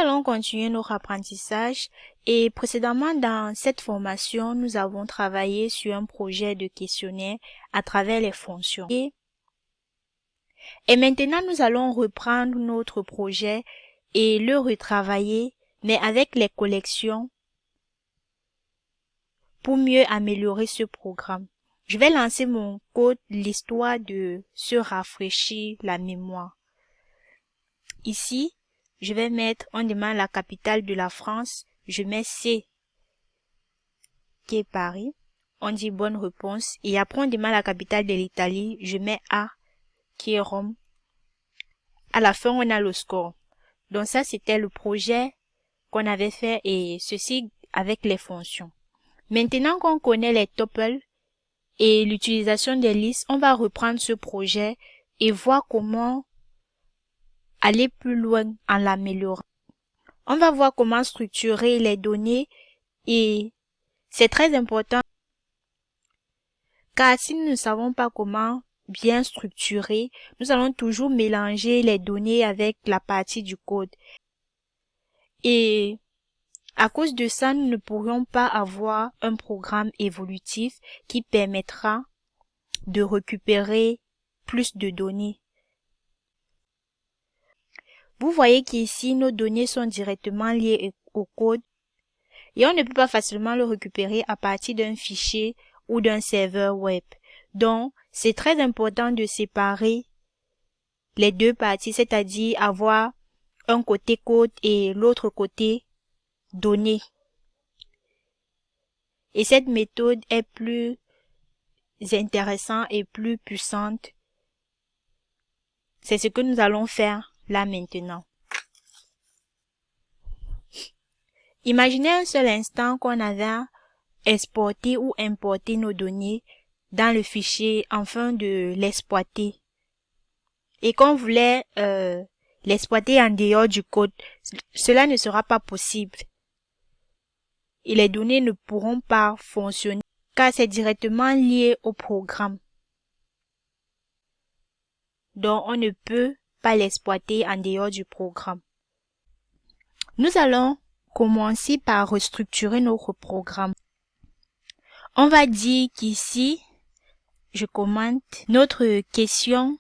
allons continuer notre apprentissage et précédemment dans cette formation, nous avons travaillé sur un projet de questionnaire à travers les fonctions. Et maintenant, nous allons reprendre notre projet et le retravailler, mais avec les collections pour mieux améliorer ce programme. Je vais lancer mon code, l'histoire de se rafraîchir la mémoire. Ici, je vais mettre, on demande la capitale de la France, je mets C, qui est Paris. On dit bonne réponse. Et après, on demande la capitale de l'Italie, je mets A, qui est Rome. À la fin, on a le score. Donc ça, c'était le projet qu'on avait fait et ceci avec les fonctions. Maintenant qu'on connaît les tuples et l'utilisation des listes, on va reprendre ce projet et voir comment aller plus loin en l'améliorant. On va voir comment structurer les données et c'est très important car si nous ne savons pas comment bien structurer, nous allons toujours mélanger les données avec la partie du code. Et à cause de ça, nous ne pourrions pas avoir un programme évolutif qui permettra de récupérer plus de données. Vous voyez qu'ici, nos données sont directement liées au code et on ne peut pas facilement le récupérer à partir d'un fichier ou d'un serveur web. Donc, c'est très important de séparer les deux parties, c'est-à-dire avoir un côté code et l'autre côté données. Et cette méthode est plus intéressante et plus puissante. C'est ce que nous allons faire là maintenant. Imaginez un seul instant qu'on avait exporté ou importé nos données dans le fichier afin de l'exploiter. Et qu'on voulait l'exploiter en dehors du code. Cela ne sera pas possible. Et les données ne pourront pas fonctionner car c'est directement lié au programme. Donc on ne peut pas l'exploiter en dehors du programme. Nous allons commencer par restructurer notre programme. On va dire qu'ici, je commente notre question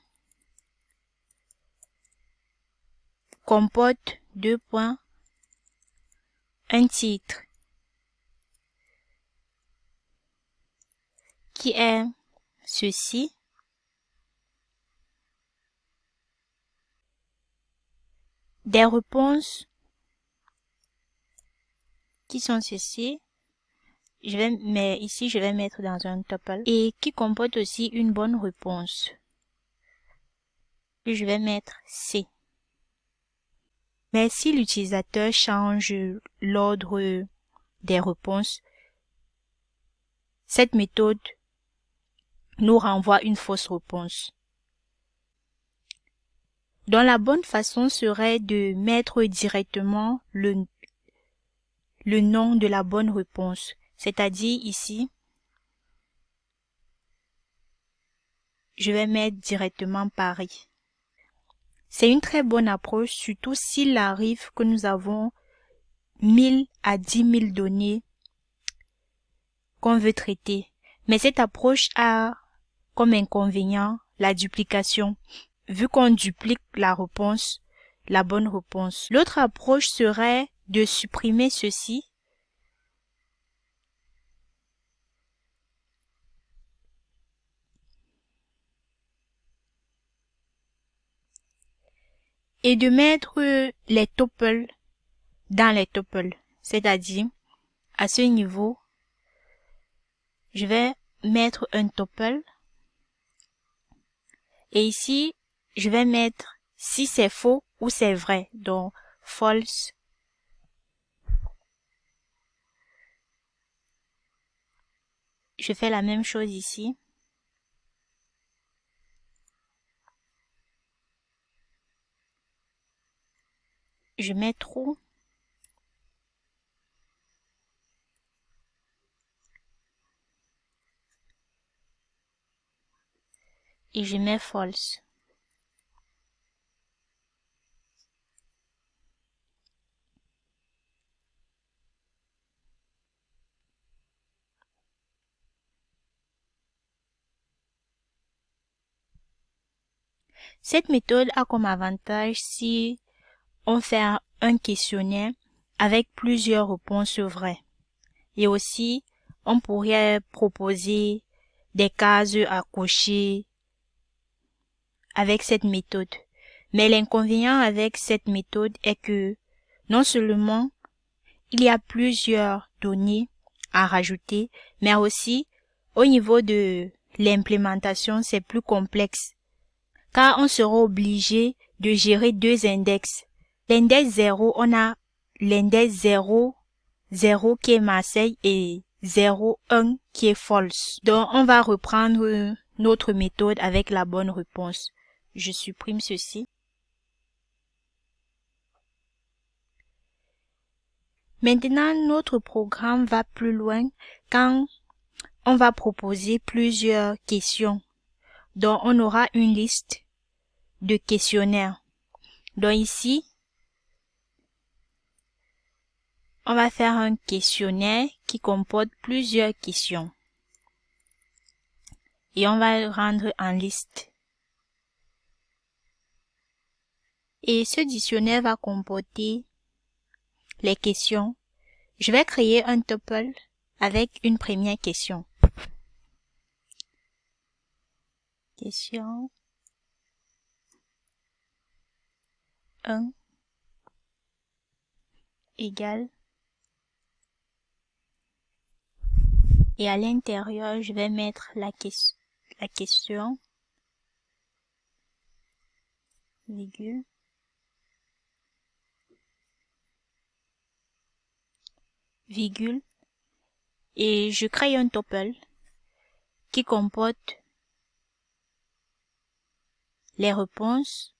comporte un titre qui est ceci. Des réponses qui sont ceci. Ici, je vais mettre dans un tuple et qui comporte aussi une bonne réponse. Puis je vais mettre C. Mais si l'utilisateur change l'ordre des réponses, cette méthode nous renvoie une fausse réponse. Donc la bonne façon serait de mettre directement le nom de la bonne réponse. C'est-à-dire ici, je vais mettre directement Paris. C'est une très bonne approche, surtout s'il arrive que nous avons 1000 à 10 000 données qu'on veut traiter. Mais cette approche a comme inconvénient la duplication, vu qu'on duplique la réponse, la bonne réponse. L'autre approche serait de supprimer ceci et de mettre les tuples dans les tuples. C'est-à-dire, à ce niveau, je vais mettre un tuple et ici, je vais mettre si c'est faux ou c'est vrai. Donc, false. Je fais la même chose ici. Je mets true. Et je mets false. Cette méthode a comme avantage si on fait un questionnaire avec plusieurs réponses vraies. Et aussi, on pourrait proposer des cases à cocher avec cette méthode. Mais l'inconvénient avec cette méthode est que non seulement il y a plusieurs données à rajouter, mais aussi au niveau de l'implémentation, c'est plus complexe, car on sera obligé de gérer deux index. L'index 0, on a l'index 0, 0 qui est Marseille et 0, 1 qui est false. Donc, on va reprendre notre méthode avec la bonne réponse. Je supprime ceci. Maintenant, notre programme va plus loin quand on va proposer plusieurs questions. Donc, on aura une liste de questionnaires. Donc ici, on va faire un questionnaire qui comporte plusieurs questions. Et on va le rendre en liste. Et ce dictionnaire va comporter les questions. Je vais créer un tuple avec une première question. Question 1 égale. Et à l'intérieur, je vais mettre la question, virgule, virgule, et je crée un tuple qui comporte les réponses,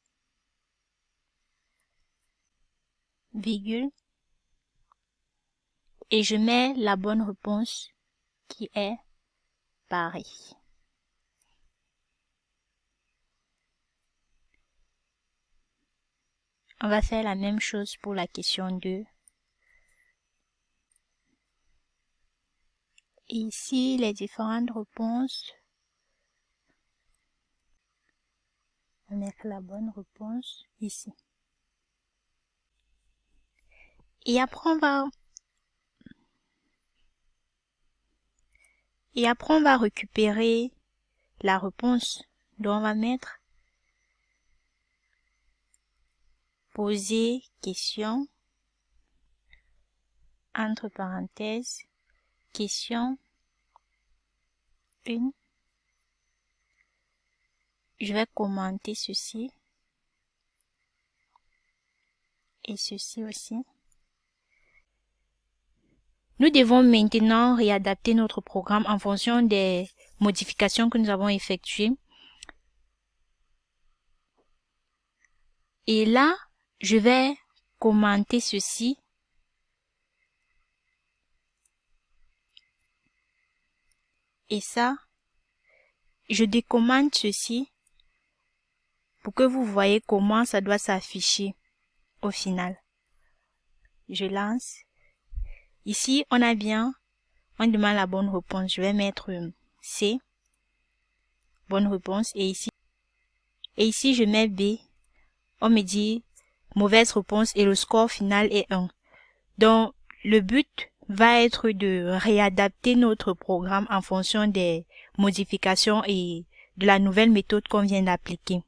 virgule, et je mets la bonne réponse qui est Paris. On va faire la même chose pour la question 2. Et ici, les différentes réponses. On va mettre la bonne réponse ici. Et après, on va récupérer la réponse. Donc, on va mettre poser question, entre parenthèses, question 1. Je vais commenter ceci et ceci aussi. Nous devons maintenant réadapter notre programme en fonction des modifications que nous avons effectuées. Et là, je vais commenter ceci. Et ça, je décommente ceci pour que vous voyez comment ça doit s'afficher au final. Je lance. Ici, on demande la bonne réponse. Je vais mettre C, bonne réponse. Et ici, je mets B. On me dit mauvaise réponse et le score final est 1. Donc, le but va être de réadapter notre programme en fonction des modifications et de la nouvelle méthode qu'on vient d'appliquer.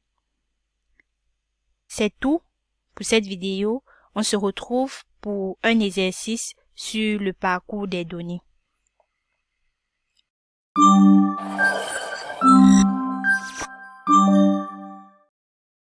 C'est tout pour cette vidéo. On se retrouve pour un exercice sur le parcours des données.